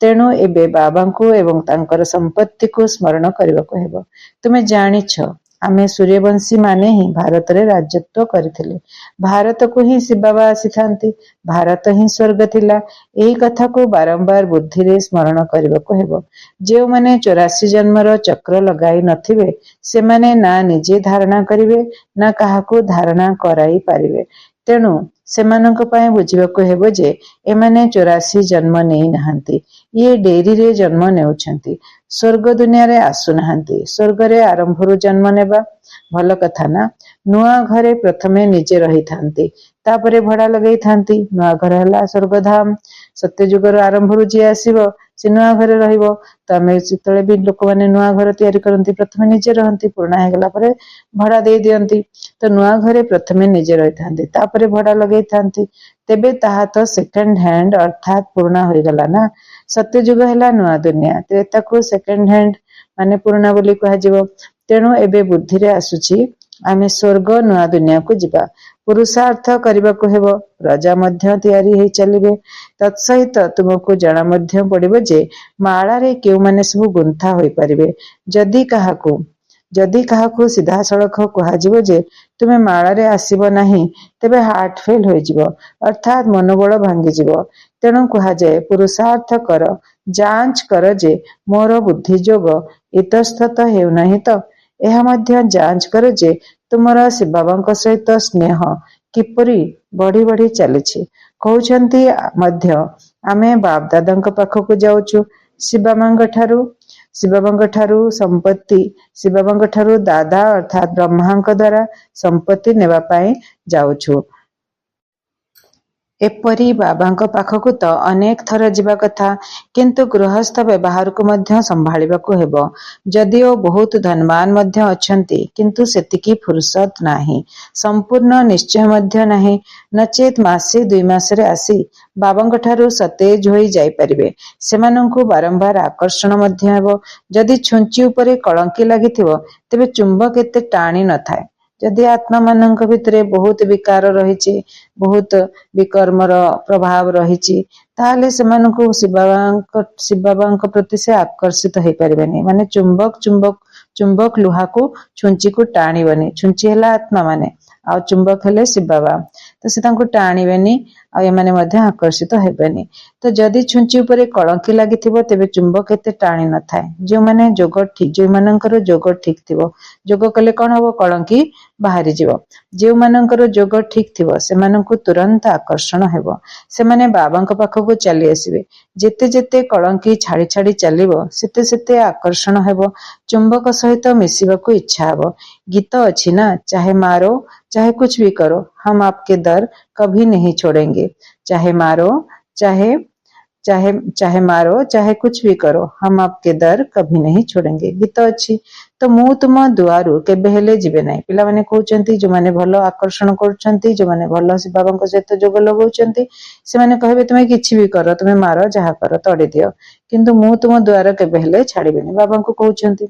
तेणु एबे बाबा को एवं तांकर संपत्ति को स्मरण करबा को हेबो तुमे जानिछ आमे सूर्यवंशी माने ही भारत रे राज्यत्व करथिले भारत को ही शिव बाबा आसी थांती भारत ही स्वर्ग थिला एही कथा को बारंबार बुद्धि रे स्मरण करबा को हेबो जे माने 84 जन्मर चक्र लगाई नथिबे से माने ना निजे धारणा करिवे ना काहा को धारणा कराई पारिबे तेणु सेमानक पाए बुझिबाको हेबो जे एमाने 84 जन्म नेई नहांती ये डेरी रे जन्म नेउछंती स्वर्ग दुनिया रे आसु नहांती स्वर्ग रे आरंभ रु जन्म नेबा भल कथा ना नुआ घरे प्रथमे निजे रही थांती तापरे भड़ा लगई थांती नुआ घर हला स्वर्गधाम सत्ययुगर आरंभ रु जे आसीबो से नुआ घरे रहिबो तमे चितळे भी लोक माने नुआ घर तयारी करंती प्रथमे निजे रहंती पुराना हे गला परे भड़ा दे दियंती तो नुआ घरे प्रथमे निजे रही थांती तापरे भड़ा लगई थांती तेबे ताहा तो सेकंड हैंड अर्थात पुराना होई गला ना सत्ययुग हला नुआ दुनिया त्रेता को सेकंड हैंड माने पुराना बोली कहा जिवो तेणु एबे बुद्धि रे आसुची आमे स्वर्ग नुआ दुनिया को जिबा पुरुषार्थ करबा को हेबो राजा मध्य तयारी हे चलिबे तत्सहित तुमको जाना मध्य पड़िबो जे माला रे केउ माने सब गुंथा होई परिबे जदि काहाकू सीधा सड़क कहा जिवो जे तुमे माला रे आसीबो नाही तेबे हार्ट फेल होई जिवो अर्थात मनोबल भांगी जिवो तेणु कहा जाए पुरुषार्थ कर जांच कर जे मोर बुद्धि जोग इतस्तत हेउ नाही तो एहा मध्य जांच कर जे तुमरा शिव बाबांक सहित स्नेह किपरि बढ़ी बढ़ी चलीछि कहउछंती मध्य आमे बाप दादांक पाखकु जाउछु शिव बाबांक ठारू संपत्ति शिव बाबांक ठारू दादा अर्थात ब्रह्मांक द्वारा संपत्ति नेबा पाए जाउछु एपरी बाबांक पाखकु तो अनेक थर जिबा कथा किंतु गृहस्थ व्यवहार को मध्य संभाळिबाकु हेबो जदिओ बहुत धनवान मध्य अछंती किंतु सेतिकी फुर्सत नाही संपूर्ण निश्चय मध्य नाही नचेत मासे 2 मास रे आसी बाबांक ठारू सतेज होई जाई परिबे सेमानंकु बारंबार आकर्षण मध्य हेबो जदि छुंची उपरे कलंकी लागिथिबो तेबे चुंबक एते टाणी न थाए जदि आत्मा मानक भितरे बहुत विकार रहिछि बहुत विकर्मर प्रभाव रहिछि ताले सेमानकु शिव बाबांक प्रति से आकर्षित हे परिबेनी माने चुंबक लुहा को छुंची को टाणीबनी छुंची हला आत्मा माने आ चुंबक हेले शिव बाबा तो से तांको टाणीबेनी आ एमाने मध्य आकर्षित हेबेनी तो जदि छुंची उपरे कलंकी लागिथिबो तेबे चुंबक एते टाणी न थाए जो माने जोग ठीक जो मानकर जोग ठीक थिबो जोग कले कोन हबो कलंकी बाहरी जीवो जो मानकर जोग ठीक थिबो से मानकु तुरंत आकर्षण हेबो से माने बाबांक पाखकु चली आसीबे जेते जेते कलंकी छाड़ी छाड़ी चलिबो सेते सेते आकर्षण हेबो चुंबक सहित मिसिबाकु इच्छा हेबो गीत अछि ना चाहे मारो चाहे कुछ भी करो हम आपके दर कभी नहीं छोड़ेंगे चाहे मारो चाहे मारो चाहे कुछ भी करो हम आपके दर कभी नहीं छोड़ेंगे गीत अच्छी तो मु तुम दुआरु केबे हेले जिबे नाही पिला माने कहउचंती जो माने भलो आकर्षण करउचंती जो माने भलो शिव बाबांक सहित जोग लगाउचंती से माने कहबे तुमे किछि भी करो तुमे मारो जहा करो तोड़ी दियो किंतु मु तुम द्वार केबे हेले छाड़ीबेनी बाबांको कहउचंती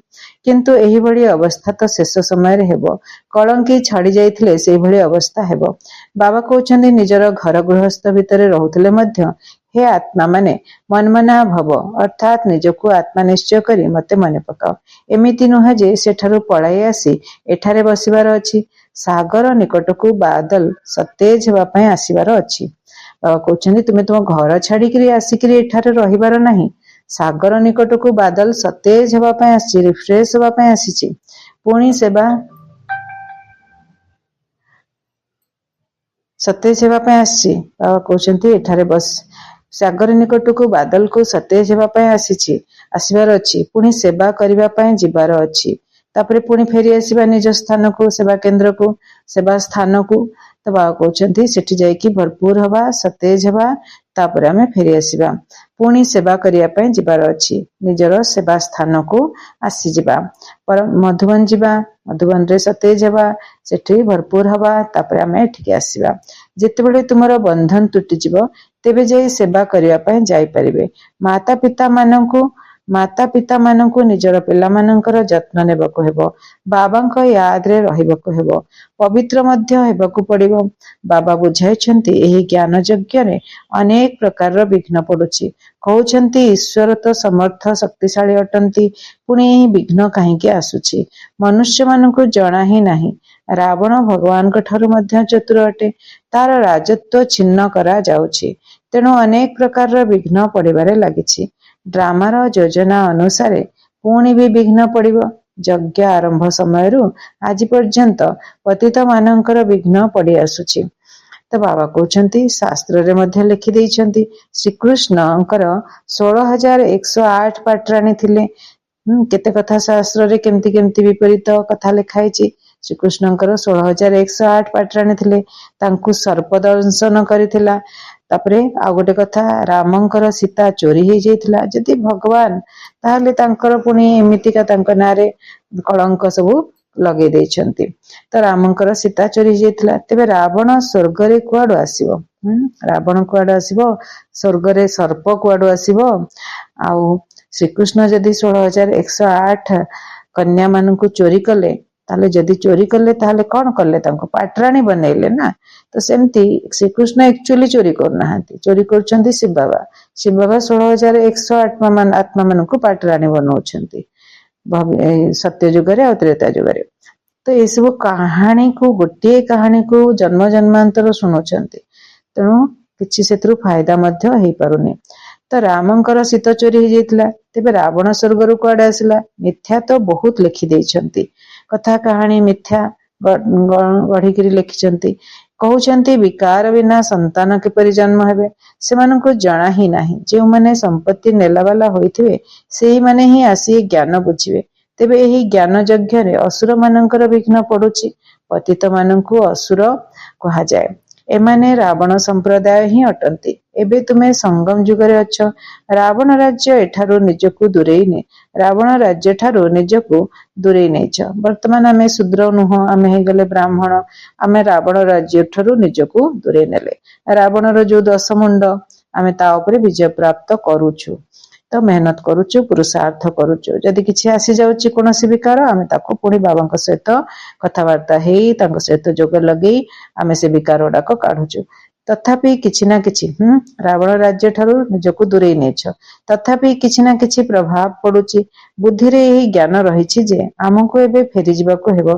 किंतु एही भली अवस्था तो शेष समय रे हेबो कलंकी छाड़ी जाइथिले सेही भली अवस्था हेबो बाबा कहउचंती निजर घर गृहस्थ भितरे रहुथिले मध्य हे आत्मा माने मनमना भव अर्थात निजକୁ आत्मा निश्चय କରି ମତେ ମନେ ପକାଅ। ଏମିତି ନୁହେଁ ଯେ ସେଠାରୁ ପଳାଇ ଆସି ଏଠାରେ ବସିବାର ଅଛି। ସାଗର ନିକଟକୁ ବାଦଲ ସତେଜ ହେବା ପାଇଁ ଆସିବାର ଅଛି। ବାବା କହୁଛନ୍ତି ତୁମେ ତୁମ ଘର ଛାଡିକିରି ଆସିକିରି ଏଠାରେ ରହିବାର ନାହିଁ। ସାଗର ନିକଟକୁ ବାଦଲ ସତେଜ ହେବା ପାଇଁ ଆସିଛି, ରିଫ୍ରେଶ ହେବା ପାଇଁ ଆସିଛି। ପୁଣି ସେବା ସତେଜ ହେବା ପାଇଁ ଆସିଛି। ବାବା କହୁଛନ୍ତି ଏଠାରେ ବସ ସାଗର ନିକଟକୁ ବାଦଲକୁ ସତେଜ ହେବା ପାଇଁ ଆସିବାର ଅଛି। ପୁଣି ସେବା କରିବା ପାଇଁ ଯିବାର ଅଛି। ତାପରେ ପୁଣି ଫେରି ଆସିବା ନିଜ ସ୍ଥାନକୁ, ସେବା କେନ୍ଦ୍ରକୁ, ସେବା ସ୍ଥାନକୁ। ତ ବାବା କହୁଛନ୍ତି ସେଠି ଯାଇକି ଭରପୁର ହବା, ସତେଜ ହେବା, ତାପରେ ଆମେ ଫେରି ଆସିବା। ପୁଣି ସେବା କରିବା ପାଇଁ ଯିବାର ଅଛି, ନିଜର ସେବା ସ୍ଥାନକୁ ଆସିଯିବା। ମଧୁବନ ଯିବା, ମଧୁବନରେ ସତେଜ ହେବା, ସେଠି ଭରପୁର ହବା, ତାପରେ ଆମେ ଏଠିକି ଆସିବା। ଯେତେବେଳେ ତୁମର ବନ୍ଧନ ତୁଟିଯିବ ତେବେ ଯାଇ ସେବା କରିବା ପାଇଁ ଯାଇପାରିବେ। ମାତା ପିତା ମାନଙ୍କୁ ନିଜର ପିଲାମାନଙ୍କର ଯତ୍ନ ନେବାକୁ ହେବ। ବାବାଙ୍କ ୟାଦରେ ରହିବାକୁ ହେବ। ପବିତ୍ର ମଧ୍ୟ ହେବାକୁ ପଡିବ। ବାବା ବୁଝାଇଛନ୍ତି ଏହି ଜ୍ଞାନ ଯଜ୍ଞରେ ଅନେକ ପ୍ରକାରର ବିଘ୍ନ ପଡୁଛି। କହୁଛନ୍ତି ଈଶ୍ୱର ତ ସମର୍ଥ ଶକ୍ତିଶାଳୀ ଅଟନ୍ତି, ପୁଣି ଏହି ବିଘ୍ନ କାହିଁକି ଆସୁଛି? ମନୁଷ୍ୟମାନଙ୍କୁ ଜଣା ହିଁ ନାହିଁ। ରାବଣ ଭଗବାନଙ୍କ ଠାରୁ ମଧ୍ୟ ଚତୁର ଅଟେ। ତାର ରାଜତ୍ୱ ଛିନ୍ନ କରାଯାଉଛି। ତେଣୁ ଅନେକ ପ୍ରକାରର ବିଘ୍ନ ପଡିବାରେ ଲାଗିଛି। ଡ୍ରାମାର ଯୋଜନା ଅନୁସାରେ ପୁଣି ବି ବିଘ୍ନ ପଡିବ। ଯଜ୍ଞ ଆରମ୍ଭ ସମୟରୁ ଆଜି ପର୍ଯ୍ୟନ୍ତ ପତିତ ମାନଙ୍କର ବିଘ୍ନ ପଡି ଆସୁଛି। ତ ବାବା କହୁଛନ୍ତି ଶାସ୍ତ୍ରରେ ମଧ୍ୟ ଲେଖି ଦେଇଛନ୍ତି ଶ୍ରୀକୃଷ୍ଣଙ୍କର 16,108 ପାଟରାଣୀ ଥିଲେ। କେତେ କଥା ଶାସ୍ତ୍ରରେ କେମିତି କେମିତି ବିପରୀତ କଥା ଲେଖା ହେଇଛି। ଶ୍ରୀକୃଷ୍ଣଙ୍କର 16,108 ପାଟରାଣୀ ଥିଲେ। ତାଙ୍କୁ ସର୍ପ ଦଂଶନ କରିଥିଲା। ତାପରେ ଆଉ ଗୋଟେ କଥା, ରାମଙ୍କର ସୀତା ଚୋରି ହେଇଯାଇଥିଲା। ଯଦି ଭଗବାନ, ତାହେଲେ ତାଙ୍କର ପୁଣି ଏମିତିକା ତାଙ୍କ ନାଁରେ କଳଙ୍କ ସବୁ ଲଗେଇ ଦେଇଛନ୍ତି। ତ ରାମଙ୍କର ସୀତା ଚୋରି ହେଇଯାଇଥିଲା। ତେବେ ରାବଣ ସ୍ୱର୍ଗରେ କୁଆଡୁ ଆସିବ? ରାବଣ କୁଆଡୁ ଆସିବ? ସ୍ୱର୍ଗରେ ସର୍ପ କୁଆଡୁ ଆସିବ? ଆଉ ଶ୍ରୀକୃଷ୍ଣ ଯଦି 16,108 କନ୍ୟା ମାନଙ୍କୁ ଚୋରି କଲେ, ତାହେଲେ ଯଦି ଚୋରି କଲେ ତାହେଲେ କଣ କଲେ? ତାଙ୍କୁ ପାଟରାଣୀ ବନେଇଲେ ନା। ତ ସେମିତି ଶ୍ରୀକୃଷ୍ଣ ଆକ୍ଚୁଆଲି ଚୋରି କରୁନାହାନ୍ତି, ଚୋରି କରୁଛନ୍ତି ଶିବ ବାବା। ଶିବ ବାବା 16,108 ଆତ୍ମା ମାନଙ୍କୁ ପାଟରାଣୀ ବନଉଛନ୍ତି ସତ୍ୟ ଯୁଗରେ ଆଉ ତ୍ରେତା ଯୁଗରେ। ତ ଏସବୁ କାହାଣୀକୁ, ଗୋଟିଏ କାହାଣୀକୁ ଜନ୍ମ ଜନ୍ମାନ୍ତର ଶୁଣୁଛନ୍ତି। ତେଣୁ କିଛି ସେଥିରୁ ଫାଇଦା ମଧ୍ୟ ହେଇପାରୁନି। ତ ରାମଙ୍କର ସୀତା ଚୋରି ହେଇଯାଇଥିଲା। ତେବେ ରାବଣ ସ୍ୱର୍ଗରୁ କୁଆଡେ ଆସିଲା? ମିଥ୍ୟା ତ ବହୁତ ଲେଖି ଦେଇଛନ୍ତି। କଥା କାହାଣୀ ମିଥ୍ୟା ଗଢିକିରି ଲେଖିଛନ୍ତି। କହୁଛନ୍ତି ବିକାର ବିନା ସନ୍ତାନ କିପରି ଜନ୍ମ ହେବେ? ସେମାନଙ୍କୁ ଜଣା ହିଁ ନାହିଁ। ଯେଉଁମାନେ ସମ୍ପତ୍ତି ନେଲାବାଲା ହୋଇଥିବେ ସେଇମାନେ ହିଁ ଆସି ଜ୍ଞାନ ବୁଝିବେ। ତେବେ ଏହି ଜ୍ଞାନ ଯଜ୍ଞରେ ଅସୁର ମାନଙ୍କର ବିଘ୍ନ ପଡୁଛି। ପତିତ ମାନଙ୍କୁ ଅସୁର କୁହାଯାଏ। ଏମାନେ ରାବଣ ସମ୍ପ୍ରଦାୟ ହିଁ ଅଟନ୍ତି। ଏବେ ତୁମେ ସଙ୍ଗମ ଯୁଗରେ ଅଛ। ରାବଣ ରାଜ୍ୟ ଏଠାରୁ ନିଜକୁ ଦୂରେଇ ରାବଣ ରାଜ୍ୟ ଠାରୁ ନିଜକୁ ଦୂରେଇ ନେଇଛ। ବର୍ତ୍ତମାନ ଆମେ ଶୂଦ୍ର ନୁହଁ, ଆମେ ହେଇଗଲେ ବ୍ରାହ୍ମଣ। ଆମେ ରାବଣ ରାଜ୍ୟ ଠାରୁ ନିଜକୁ ଦୂରେଇ ନେଲେ। ରାବଣର ଯୋଉ 10 ମୁଣ୍ଡ, ଆମେ ତା ଉପରେ ବିଜୟ ପ୍ରାପ୍ତ କରୁଛୁ। ତ ମେହନତ କରୁଛୁ, ପୁରୁଷାର୍ଥ କରୁଛୁ। ଯଦି କିଛି ଆସିଯାଉଛି କୌଣସି ବିକାର, ଆମେ ତାକୁ ପୁଣି ବାବାଙ୍କ ସହିତ କଥାବାର୍ତ୍ତା ହେଇ, ତାଙ୍କ ସହିତ ଯୋଗ ଲଗେଇ ଆମେ ସେ ବିକାର ଗୁଡାକ କାଢୁଛୁ। ତଥାପି କିଛି ନା କିଛି ରାବଣ ରାଜ୍ୟ ଠାରୁ ନିଜକୁ ଦୂରେଇ ନେଇଛ। ତଥାପି କିଛି ନା କିଛି ପ୍ରଭାବ ପଡୁଛି। ବୁଦ୍ଧିରେ ଏହି ଜ୍ଞାନ ରହିଛି ଯେ ଆମକୁ ଏବେ ଫେରିଯିବାକୁ ହେବ।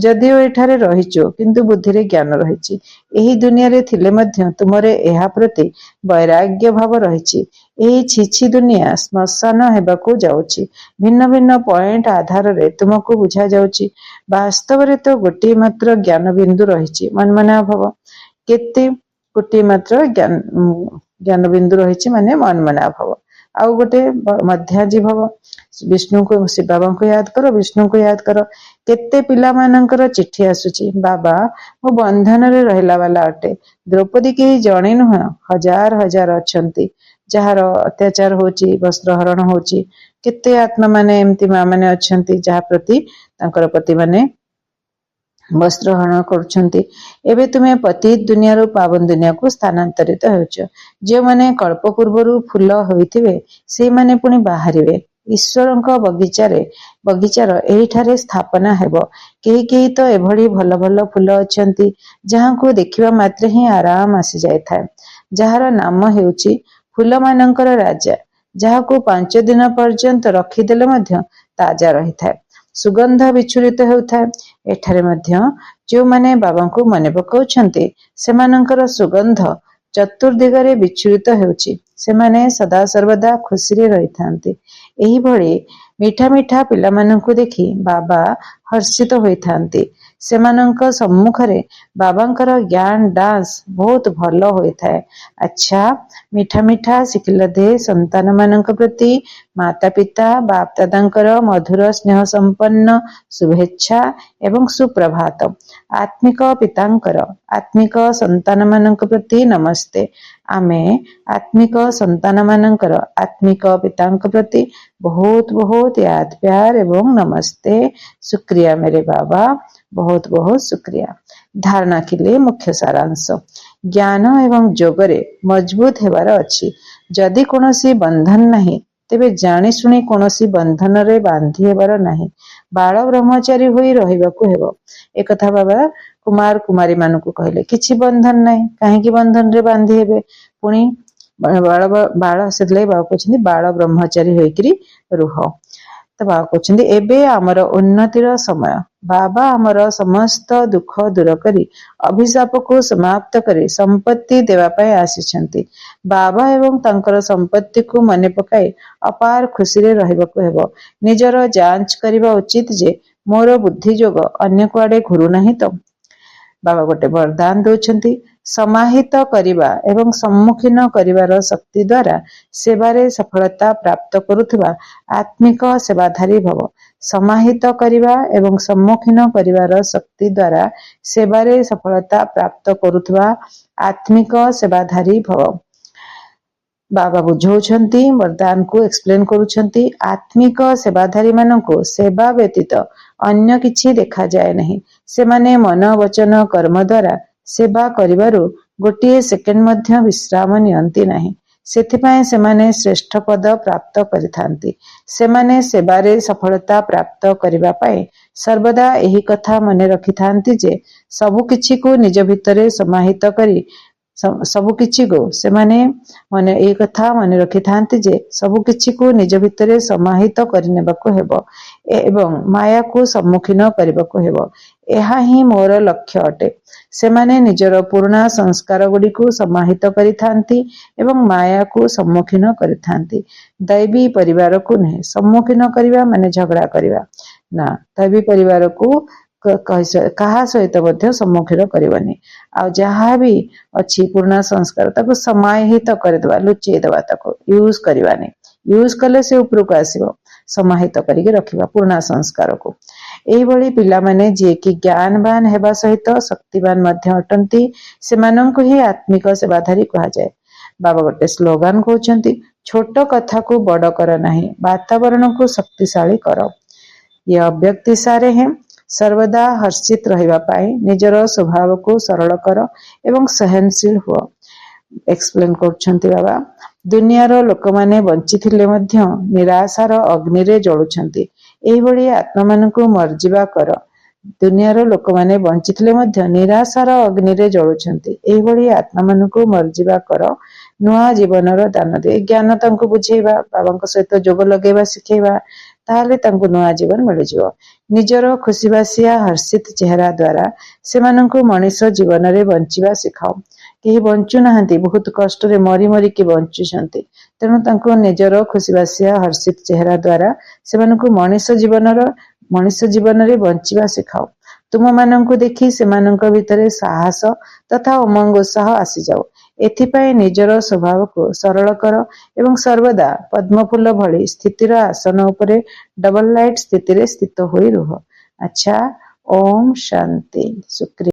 ଯଦିଓ ଏଠାରେ ରହିଛୁ, କିନ୍ତୁ ବୁଦ୍ଧିରେ ଜ୍ଞାନ ରହିଛି। ଏହି ଦୁନିଆରେ ଥିଲେ ମଧ୍ୟ ତୁମର ଏହା ପ୍ରତି ବୈରାଗ୍ୟ ଭାବ ରହିଛି। ଏହି ଛିଛି ଦୁନିଆ ଶ୍ମଶାନ ହେବାକୁ ଯାଉଛି। ଭିନ୍ନ ଭିନ୍ନ ପଏଣ୍ଟ ଆଧାରରେ ତୁମକୁ ବୁଝା ଯାଉଛି। ବାସ୍ତବରେ ତ ଗୋଟିଏ ମାତ୍ର ଜ୍ଞାନ ବିନ୍ଦୁ ରହିଛି, ମନ୍ମନା ଭବ। କେତେ ଗୋଟିଏ ମାତ୍ର ଜ୍ଞାନ ବିନ୍ଦୁ ରହିଛି, ମାନେ ମନ୍ମନା ଭବ। ଆଉ ଗୋଟେ ମଧ୍ୟାଜି ଭବ। ବିଷ୍ଣୁଙ୍କୁ, ଶିବ ବାବାଙ୍କୁ ୟାଦ କର, ବିଷ୍ଣୁଙ୍କୁ ୟାଦ କର। କେତେ ପିଲାମାନଙ୍କର ଚିଠି ଆସୁଛି, ବାବା ମୁଁ ବନ୍ଧନରେ ରହିଲା ବାଲା ଅଟେ। ଦ୍ରୌପଦୀ କେହି ଜଣେ ନୁହଁ, ହଜାର ହଜାର ଅଛନ୍ତି ଯାହାର ଅତ୍ୟାଚାର ହଉଛି, ବସ୍ତ୍ର ହରଣ ହଉଛି। କେତେ ଆତ୍ମା ମାନେ, ଏମିତି ମା ମାନେ ଅଛନ୍ତି ଯାହା ପ୍ରତି ତାଙ୍କର ପତି ମାନେ ବସ୍ତ୍ର ହରଣ କରୁଛନ୍ତି। ଏବେ ତୁମେ ପତି ଦୁନିଆରୁ ପାବନ ଦୁନିଆକୁ ସ୍ଥାନାନ୍ତରିତ ହେଉଛ। ଯେଉଁମାନେ କଳ୍ପ ପୂର୍ବରୁ ଫୁଲ ହୋଇଥିବେ ସେଇମାନେ ପୁଣି ବାହାରିବେ। ଈଶ୍ୱରଙ୍କ ବଗିଚାର ଏହିଠାରେ ସ୍ଥାପନା ହେବ। କେହି କେହି ତ ଏଭଳି ଭଲ ଭଲ ଫୁଲ ଅଛନ୍ତି ଯାହାଙ୍କୁ ଦେଖିବା ମାତ୍ରେ ହିଁ ଆରାମ ଆସି ଯାଇଥାଏ। ଯାହାର ନାମ ହେଉଛି ଫୁଲମାନଙ୍କର ରାଜା, ଯାହାକୁ 5 ଦିନ ପର୍ଯ୍ୟନ୍ତ ରଖିଦେଲେ ମଧ୍ୟ ତାଜା ରହିଥାଏ, ସୁଗନ୍ଧ ବିଚ୍ଛୁରିତ ହେଉଥାଏ। ଏଠାରେ ମଧ୍ୟ ଯେଉଁମାନେ ବାବାଙ୍କୁ ମନେ ପକାଉଛନ୍ତି ସେମାନଙ୍କର ସୁଗନ୍ଧ ଚତୁର୍ଦିଗରେ ବିଚ୍ଛୁରିତ ହେଉଛି। ସେମାନେ ସଦାସର୍ବଦା ଖୁସିରେ ରହିଥାନ୍ତି। ଏହିଭଳି ମିଠା ମିଠା ପିଲାମାନଙ୍କୁ ଦେଖି ବାବା ହର୍ଷିତ ହୋଇଥାନ୍ତି। ସେମାନଙ୍କ ସମ୍ମୁଖରେ ବାବାଙ୍କର ଜ୍ଞାନ ଡାନ୍ସ ବହୁତ ଭଲ ହୋଇଥାଏ। ଆଚ୍ଛା, ମିଠା ମିଠା ଶିଖିଲଧେ ସନ୍ତାନମାନଙ୍କ ପ୍ରତି ମାତା ପିତା ବାପ ଦାଦାଙ୍କର ମଧୁର ସ୍ନେହ ସମ୍ପନ୍ନ ଶୁଭେଚ୍ଛା ଏବଂ ସୁପ୍ରଭାତ। ଆତ୍ମିକ ପିତାଙ୍କର ଆତ୍ମିକ ସନ୍ତାନମାନଙ୍କ ପ୍ରତି ନମସ୍ତେ। ଆମେ ଆତ୍ମିକ ସନ୍ତାନମାନଙ୍କର ଆତ୍ମିକ ପିତାଙ୍କ ପ୍ରତି ବହୁତ ବହୁତ याद प्यार एवं नमस्ते। शुक्रिया मेरे बाबा, बहुत बहुत शुक्रिया। धारणा के लिए मुख्य सारांश। ज्ञान एवं जोगरे मजबूत हेबार अछि। जदि कोनोसी बंधन नाही तेबे जानी शुणी कोनोसी बंधन रे बांधी हेबार नाही। बाल ब्रह्मचारी होई रहिबाकू हेबो। एकथा बाबा कुमार कुमारी मानकू कहले किछि बंधन नाही, काहेकि बंधन रे बांधी हेबे। पुणी बाल सेतले बाबा कहछन्ती बाल ब्रह्मचारी होइकरी रुह। तो बाबा कहछन्ती एबे आमर उन्नतिर समय। बाबा आमर समस्त दुख दूर करी अभिशाप को समाप्त करी संपत्ति देवा पाए आसीछन्ती। बाबा एवं तांकर संपत्ति को मने पकाई अपार खुशी रे रहिबाकू हेबो। निजर जांच करिबा उचित जे मोर बुद्धि जोग अन्य कुआडे घुरु नाही तो। बाबा गोटे वरदान दौरान समाहित करिबा एवं सम्मुखीन करिवार शक्ति द्वारा सेवारे सफलता प्राप्त करुथबा आत्मिक सेवाधारी भव। समाहित करिबा एवं सम्मुखीन करिवार शक्ति द्वारा सेवारे सफलता प्राप्त करुथबा आत्मिक सेवाधारी भव। बाबा बुझौछन्ती वरदान को एक्सप्लेन करुछन्ती। आत्मिक सेवाधारी माननको सेवा व्यतीत अन्य किछि देखा जाए नहीं। सेमाने मन वचन कर्म द्वारा सेवा करिवारु गोटिए सेकेंड मध्य विश्राम नियंती नहीं। सेथिपाई सेमाने श्रेष्ठ पद प्राप्त करिथांती। सेमाने सेवारे सफलता प्राप्त करिबा पाए सर्वदा एही कथा मने रखिथांती जे सबु किछि को निज भितरे समाहित करी सबु किछि को सेमाने मने ए कथा मने रखिथांती जे सबु किछि को निज भितरे समाहित करिनेबाको हेबो एवं माया को सम्मुखीन करिबाको हेबो। एहा ही मोर लक्ष्य अटे। सेमाने निजर पुराना संस्कार गुडी को समाहित करिथांती एवं माया को सम्मुखीन करिथांती। दैवी परिवार को नहीं सम्मुखीन करिबा माने झगड़ा करिबा ना। दैवी परिवार को कहा सहित मध्य सम्मुखीन करिबानी। आ जहा भी अछि पुराना संस्कार ताको समाहित करदेबा, लुचेई देबा, ताको यूज करिबानी। यूज कले से ऊपर को आसीबो। समाहित करिके रखिबा पुराना संस्कार को। एही भली पिला माने जे कि ज्ञानवान हेबा सहित शक्तिवान मध्य अटंती सेमानंकु ही आत्मिक सेवाधारी कहा जाए। बाबा गोटे स्लोगान कहउछन्ती, छोट कथा को बड़ कर नाही, वातावरण को शक्तिशाली कर। ये अव्यक्ति सारे हैं। सर्वदा हर्षित रहिबा पाए निजर स्वभाव को सरल कर एवं सहनशील हुआ। एक्सप्लेन करछन्ती बाबा। दुनियार लोक माने बंचिथिले मध्य निराशार अग्नि रे जळुछन्ती। एही भली आत्मा मानकु मर्जिबा कर। दुनियार लोक माने बंचिथिले मध्य निराशार अग्नि रे जळुछन्ती। एही भली आत्मा मानकु मर्जिबा कर। नुआ जीवनर दान दे। ज्ञान तांको बुझेइबा, बाबांक सहित जोग लगेइबा सिखेइबा, ताहले तांको नुआ जीवन मिल जिवो। निजर खुशीबासिया हर्षित चेहरा द्वारा सेमानंकु मनुष्य जीवन रे बंचिबा सिखाओ। केही बंचु नाहंती, बहुत कष्ट रे मरी मरी के बंचुछन्ती। तेणु तांको निजर खुशीबासिया हर्षित चेहरा द्वारा सेमानंकु मनुष्य जीवन रे बंचिबा सिखाओ। तुम मानंकु देखि सेमानंक भितरे साहस तथा उमंग उत्साह आसी जाओ। एथिपाई निजर स्वभाव को सरल कर एवं सर्वदा पद्मफूल भली स्थितिर आसन उपरे डबल लाइट स्थिति रे स्थित होई रुह। अच्छा, ओम शांति। शुक्रिया।